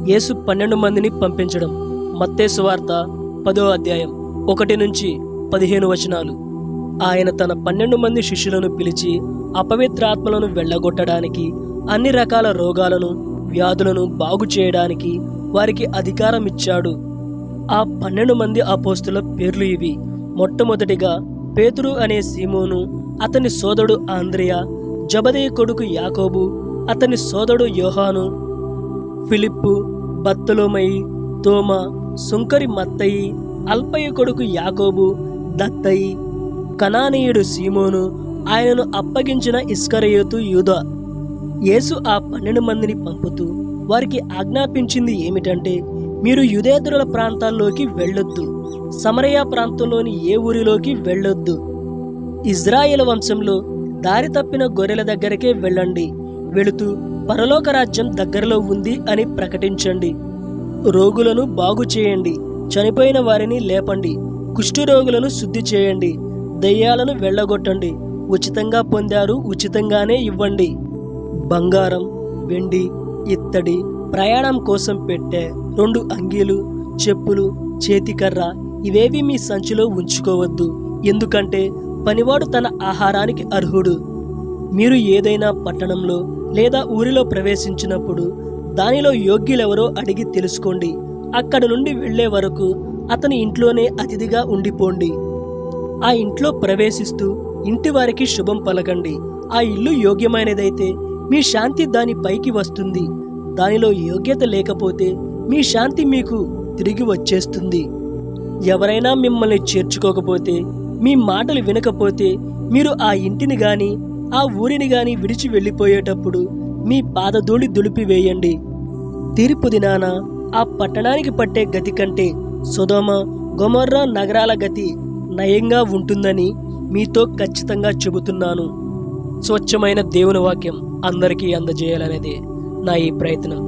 యేసు 12 మందిని పంపించడం. మత్తయి సువార్త 10వ అధ్యాయం 1 నుంచి 15 వచనాలు. ఆయన తన 12 మంది శిష్యులను పిలిచి అపవిత్రాత్మలను వెళ్ళగొట్టడానికి, అన్ని రకాల రోగాలను వ్యాధులను బాగు చేయడానికి వారికి అధికారం ఇచ్చాడు. ఆ 12 మంది అపోస్తుల పేర్లు ఇవి. మొట్టమొదటిగా పేతురు అనే సీమోను, అతని సోదరుడు ఆంద్రెయ, జబదేయి కొడుకు యాకోబు, అతని సోదరుడు యోహాను, ఫిలిప్పు, బర్తొలొమయి, తోమా, సుంకరి మత్తయి, అల్ఫయి కొడుకు యాకోబు, దత్తయి, కనానీయుడు సీమోను, ఆయనను అప్పగించిన ఇస్కరియోతు యూదా. యేసు ఆ 12 మందిని పంపుతూ వారికి ఆజ్ఞాపించింది ఏమిటంటే, మీరు యూదేతరుల ప్రాంతాల్లోకి వెళ్ళొద్దు, సమరయ ప్రాంతంలోని ఏ ఊరిలోకి వెళ్ళొద్దు. ఇజ్రాయేలు వంశంలో దారి తప్పిన గొర్రెల దగ్గరకే వెళ్ళండి. వెళుతూ పరలోక రాజ్యం దగ్గరలో ఉంది అని ప్రకటించండి. రోగులను బాగు చేయండి, చనిపోయిన వారిని లేపండి, కుష్ఠరోగులను శుద్ధి చేయండి, దయ్యాలను వెళ్ళగొట్టండి. ఉచితంగా పొందారు, ఉచితంగానే ఇవ్వండి. బంగారం, వెండి, ఇత్తడి, ప్రయాణం కోసం పెట్టే 2 అంగీలు, చెప్పులు, చేతికర్ర ఇవేవి మీ సంచిలో ఉంచుకోవద్దు. ఎందుకంటే పనివాడు తన ఆహారానికి అర్హుడు. మీరు ఏదైనా పట్టణంలో లేదా ఊరిలో ప్రవేశించినప్పుడు దానిలో యోగ్యులెవరో అడిగి తెలుసుకోండి. అక్కడ నుండి వెళ్లే వరకు అతని ఇంట్లోనే అతిథిగా ఉండిపోండి. ఆ ఇంట్లో ప్రవేశిస్తూ ఇంటి వారికి శుభం పలకండి. ఆ ఇల్లు యోగ్యమైనదైతే మీ శాంతి దాని పైకి వస్తుంది. దానిలో యోగ్యత లేకపోతే మీ శాంతి మీకు తిరిగి వచ్చేస్తుంది. ఎవరైనా మిమ్మల్ని చేర్చుకోకపోతే, మీ మాటలు వినకపోతే, మీరు ఆ ఇంటిని గాని ఆ ఊరిని గాని విడిచి వెళ్ళిపోయేటప్పుడు మీ పాదధూళి దులిపివేయండి. తీర్పు దినాన ఆ పట్టణానికి పట్టే గతి కంటే సొదొమ, గొమొర్రా నగరాల గతి నయంగా ఉంటుందని మీతో ఖచ్చితంగా చెబుతున్నాను. స్వచ్ఛమైన దేవుని వాక్యం అందరికీ అందజేయాలనేదే నా ఈ ప్రయత్నం.